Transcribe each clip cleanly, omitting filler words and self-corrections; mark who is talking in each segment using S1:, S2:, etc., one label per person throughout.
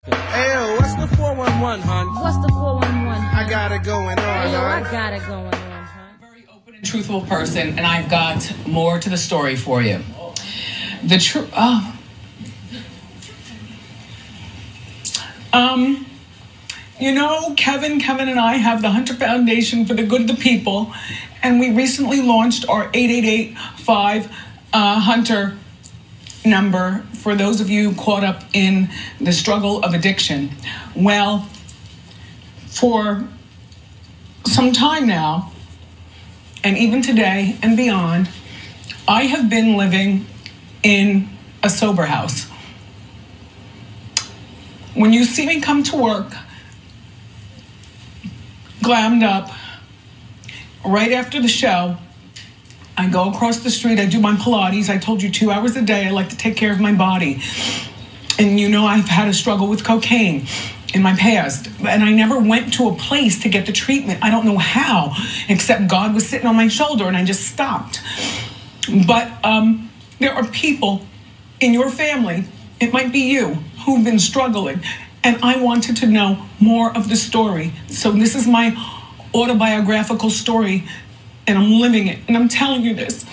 S1: Hey, what's the 411, hon?
S2: What's the 411, hon?
S1: I got it going on,
S2: Hey, yo,
S1: hon.
S2: I got it going on, hon.
S3: Very open and truthful person, and I've got more to the story for you. The truth. You know, Kevin and I have the Hunter Foundation for the Good of the People, and we recently launched our 888-5 Hunter number for those of you caught up in the struggle of addiction. Well, for some time now, and even today and beyond, I have been living in a sober house. When you see me come to work, glammed up, right after the show, I go across the street, I do my Pilates. I told you 2 hours a day, I like to take care of my body. And you know I've had a struggle with cocaine in my past, and I never went to a place to get the treatment. I don't know how, except God was sitting on my shoulder and I just stopped. But there are people in your family, it might be you, who've been struggling, and I wanted to know more of the story. So this is my autobiographical story, and I'm living it, and I'm telling you this.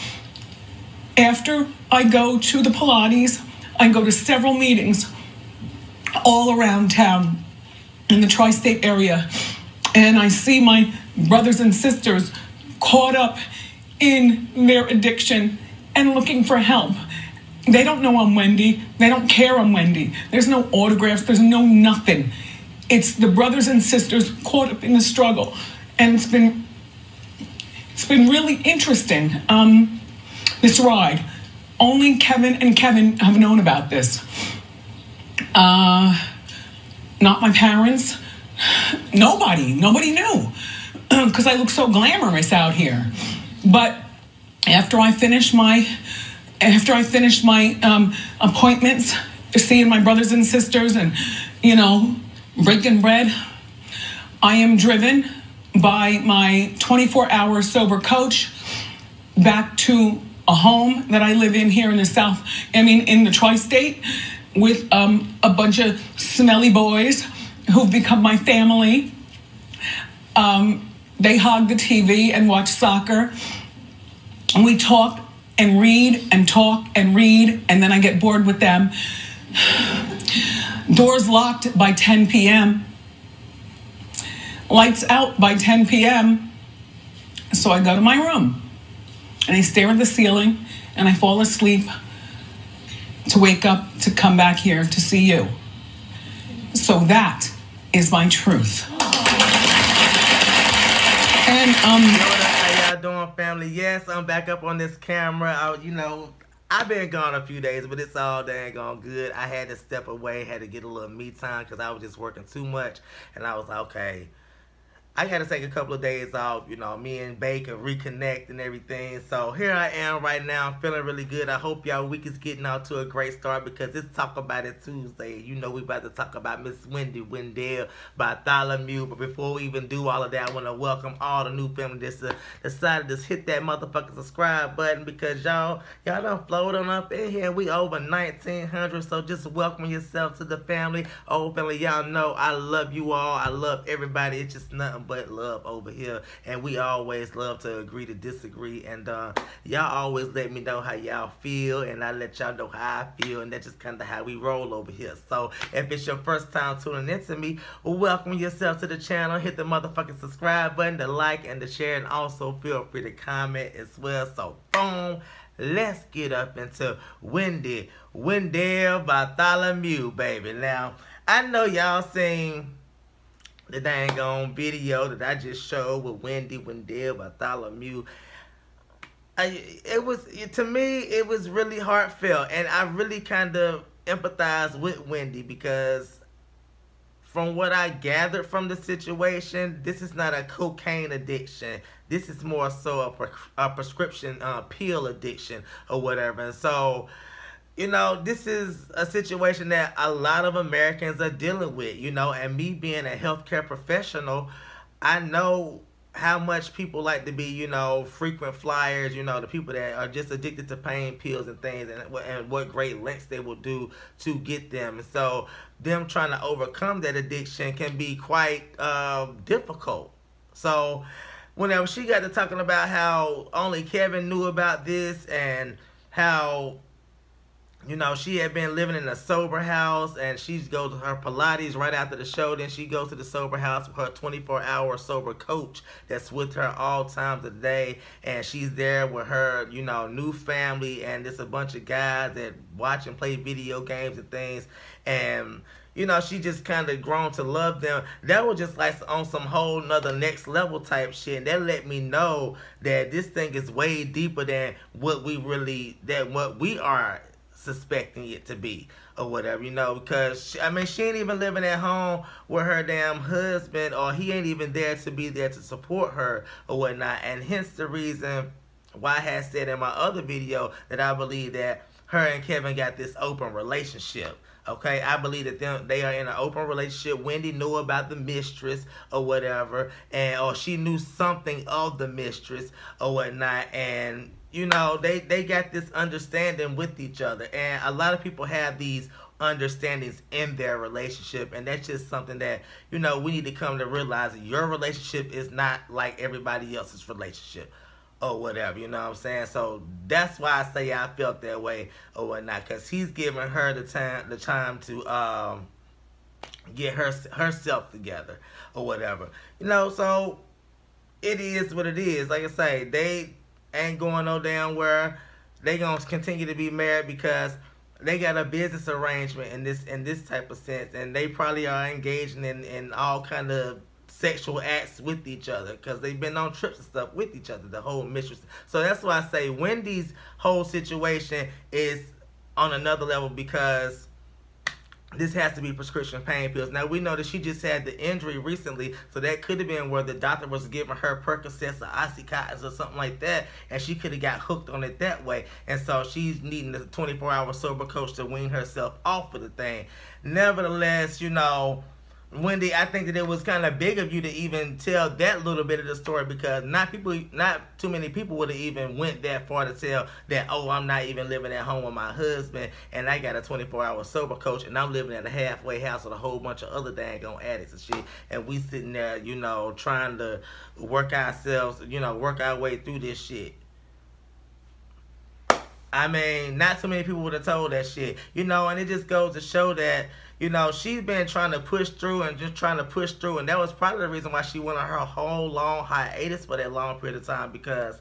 S3: After I go to the Pilates, I go to several meetings all around town in the tri-state area, and I see my brothers and sisters caught up in their addiction and looking for help. They don't know I'm Wendy. They don't care I'm Wendy. There's no autographs. There's no nothing. It's the brothers and sisters caught up in the struggle, and it's been really interesting, this ride. Only Kevin and Kevin have known about this. Not my parents. Nobody knew, because I look so glamorous out here. But after I finished my appointments, seeing my brothers and sisters and, you know, breaking bread, I am driven by my 24-hour sober coach back to a home that I live in here in the in the tri-state, with a bunch of smelly boys who've become my family. They hog the TV and watch soccer, and we talk and read and talk and read, and then I get bored with them. Doors locked by 10 p.m. Lights out by 10 p.m. So I go to my room and I stare at the ceiling and I fall asleep to wake up to come back here to see you. So that is my truth. And
S4: how y'all doing, family? Yes, I'm back up on this camera. I've been gone a few days, but it's all dang on good. I had to step away, had to get a little me time because I was just working too much, and I was like, okay, I had to take a couple of days off, me and Bake and reconnect and everything. So here I am right now. I'm feeling really good. I hope y'all week is getting out to a great start, because it's Talk About It Tuesday. You know we about to talk about Miss Wendy Bartholomew. But before we even do all of that, I want to welcome all the new family that's decided to hit that motherfucking subscribe button, because y'all done float on up in here. We over 1,900, so just welcome yourself to the family. Old family, y'all know I love you all. I love everybody. It's just nothing but love over here, and we always love to agree to disagree, and y'all always let me know how y'all feel, and I let y'all know how I feel, and that's just kind of how we roll over here. So if it's your first time tuning in to me, welcome yourself to the channel. Hit the motherfucking subscribe button, the like, and the share, and also feel free to comment as well. So boom, let's get up into Wendy Bartholomew, baby. Now I know y'all seen the dang on video that I just showed with Wendy Bartholomew. To me, it was really heartfelt, and I really kind of empathize with Wendy, because from what I gathered from the situation, this is not a cocaine addiction. This is more so a prescription pill addiction or whatever. And so, this is a situation that a lot of Americans are dealing with, and me being a healthcare professional, I know how much people like to be, you know, frequent flyers, you know, the people that are just addicted to pain pills and things, and what great lengths they will do to get them. And so them trying to overcome that addiction can be quite difficult. So whenever she got to talking about how only Kevin knew about this, and how, you know, she had been living in a sober house, and she goes to her Pilates right after the show. Then she goes to the sober house with her 24-hour sober coach that's with her all times of the day. And she's there with her, you know, new family, and just a bunch of guys that watch and play video games and things. And, you know, she just kind of grown to love them. That was just like on some whole nother next level type shit. And that let me know that this thing is way deeper than what we are suspecting it to be, or whatever, you know, because I mean, she ain't even living at home with her damn husband, or he ain't even there to be there to support her or whatnot. And hence the reason why I had said in my other video that I believe that her and Kevin got this open relationship. Okay, I believe that they are in an open relationship. Wendy knew about the mistress or whatever, or she knew something of the mistress or whatnot, and you know, they got this understanding with each other. And a lot of people have these understandings in their relationship, and that's just something that, you know, we need to come to realize that your relationship is not like everybody else's relationship or whatever, you know what I'm saying? So that's why I say I felt that way or whatnot, because he's giving her the time to get herself together or whatever, you know. So it is what it is. Like I say, they ain't going no damn where. They gonna continue to be married because they got a business arrangement in this type of sense, and they probably are engaging in all kind of sexual acts with each other, because they've been on trips and stuff with each other, the whole mistress. So that's why I say Wendy's whole situation is on another level, because this has to be prescription pain pills. Now, we know that she just had the injury recently, so that could have been where the doctor was giving her Percocets or Oxycontins or something like that, and she could have got hooked on it that way. And so she's needing a 24-hour sober coach to wean herself off of the thing. Nevertheless, you know, Wendy, I think that it was kind of big of you to even tell that little bit of the story, because not too many people would have even went that far to tell that, oh, I'm not even living at home with my husband, and I got a 24-hour sober coach, and I'm living at a halfway house with a whole bunch of other daggone addicts and shit, and we sitting there, you know, trying to work ourselves, you know, work our way through this shit. I mean, not too many people would have told that shit, you know, and it just goes to show that, you know, she's been trying to push through and just trying to push through, and that was probably the reason why she went on her whole long hiatus for that long period of time, because,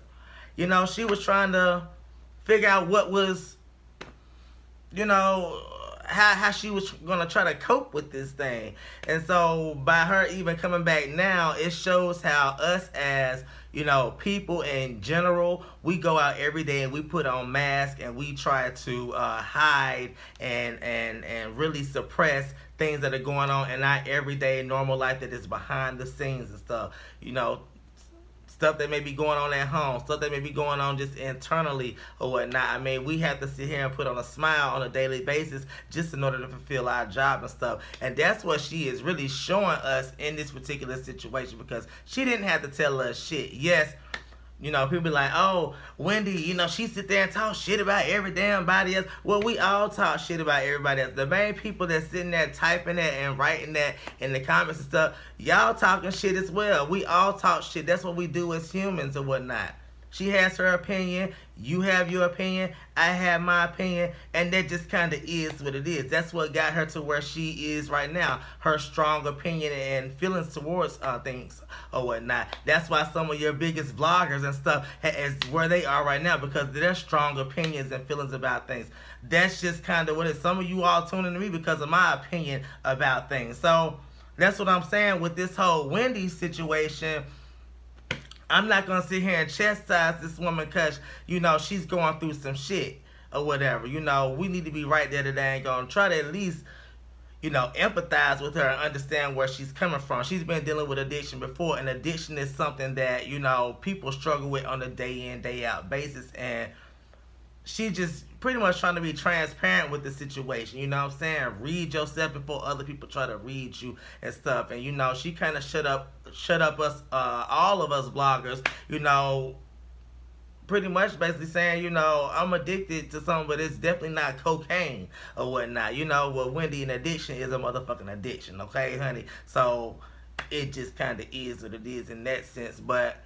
S4: you know, she was trying to figure out what was, you know, how she was going to try to cope with this thing. And so by her even coming back now, it shows how us as, you know, people in general, we go out every day and we put on masks and we try to hide and really suppress things that are going on in our everyday normal life that is behind the scenes and stuff. You know, stuff that may be going on at home, stuff that may be going on just internally or whatnot. I mean, we have to sit here and put on a smile on a daily basis just in order to fulfill our job and stuff. And that's what she is really showing us in this particular situation, because she didn't have to tell us shit. Yes, you know, people be like, oh, Wendy, you know, she sit there and talk shit about every damn body else. Well, we all talk shit about everybody else. The main people that's sitting there typing that and writing that in the comments and stuff, y'all talking shit as well. We all talk shit. That's what we do as humans or whatnot. She has her opinion. You have your opinion. I have my opinion. And that just kind of is what it is. That's what got her to where she is right now. Her strong opinion and feelings towards things or whatnot. That's why some of your biggest vloggers and stuff is where they are right now, because they're strong opinions and feelings about things. That's just kind of what it is. Some of you all tuning to me because of my opinion about things. So that's what I'm saying with this whole Wendy situation. I'm not going to sit here and chastise this woman because, you know, she's going through some shit or whatever. You know, we need to be right there today and going to try to at least, you know, empathize with her and understand where she's coming from. She's been dealing with addiction before, and addiction is something that, you know, people struggle with on a day in, day out basis. And she just pretty much trying to be transparent with the situation, you know what I'm saying? Read yourself before other people try to read you and stuff. And, you know, she kind of shut up us, all of us vloggers, you know, pretty much basically saying, you know, I'm addicted to something, but it's definitely not cocaine or whatnot. You know, well, Wendy, an addiction is a motherfucking addiction, okay, honey? So it just kind of is what it is in that sense. But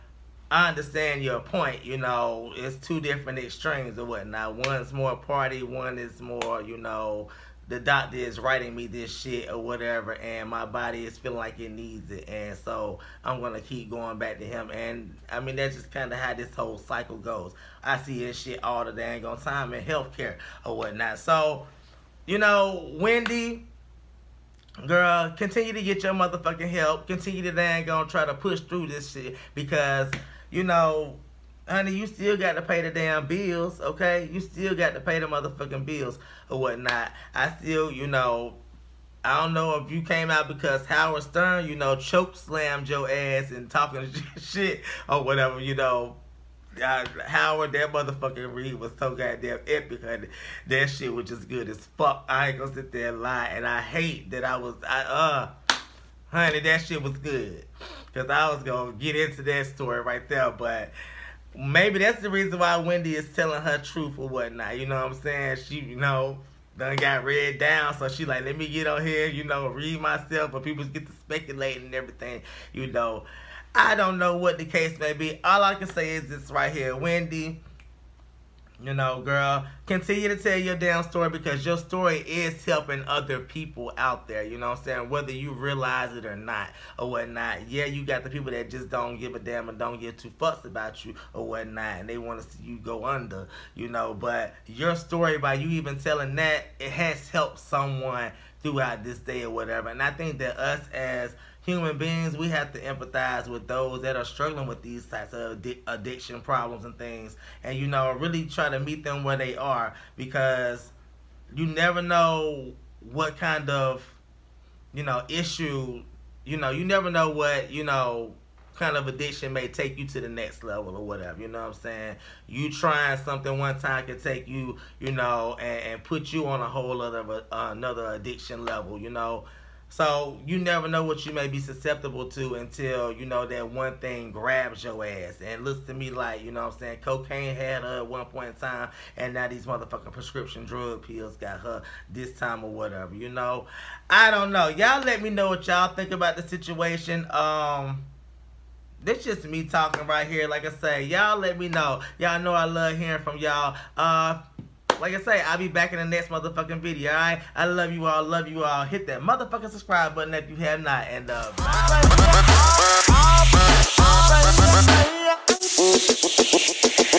S4: I understand your point, you know, it's two different extremes or whatnot. One's more party, one is more, you know, the doctor is writing me this shit or whatever, and my body is feeling like it needs it, and so I'm going to keep going back to him. And, I mean, that's just kind of how this whole cycle goes. I see this shit all the dang on time in healthcare or whatnot. So, you know, Wendy, girl, continue to get your motherfucking help. Continue to dang on try to push through this shit because, you know, honey, you still got to pay the damn bills, okay? You still got to pay the motherfucking bills or whatnot. I still, you know, I don't know if you came out because Howard Stern, you know, choke slammed your ass and talking shit or whatever, you know. Howard, that motherfucking read was so goddamn epic, honey. That shit was just good as fuck. I ain't gonna sit there and lie. And I hate that honey, that shit was good. Because I was gonna get into that story right there, but maybe that's the reason why Wendy is telling her truth or whatnot. You know what I'm saying? She, you know, done got read down. So she like, let me get on here, you know, read myself. But people get to speculating and everything, you know. I don't know what the case may be. All I can say is this right here. Wendy, you know, girl, continue to tell your damn story because your story is helping other people out there, you know what I'm saying? Whether you realize it or not or whatnot. Yeah, you got the people that just don't give a damn and don't give two fucks about you or whatnot, and they want to see you go under, you know. But your story, by you even telling that, it has helped someone throughout this day or whatever. And I think that us as human beings, we have to empathize with those that are struggling with these types of addiction problems and things, and, you know, really try to meet them where they are, because you never know what kind of, you know, issue, you know, you never know what, you know, kind of addiction may take you to the next level or whatever, you know what I'm saying? You trying something one time can take you, you know, and put you on a whole other another addiction level, you know. So you never know what you may be susceptible to until, you know, that one thing grabs your ass. And it looks to me like, you know what I'm saying, cocaine had her at one point in time, and now these motherfucking prescription drug pills got her this time or whatever, you know. I don't know. Y'all let me know what y'all think about the situation. This just me talking right here. Like I say, y'all let me know. Y'all know I love hearing from y'all. Like I say, I'll be back in the next motherfucking video, alright? I love you all, love you all. Hit that motherfucking subscribe button if you have not. And, bye.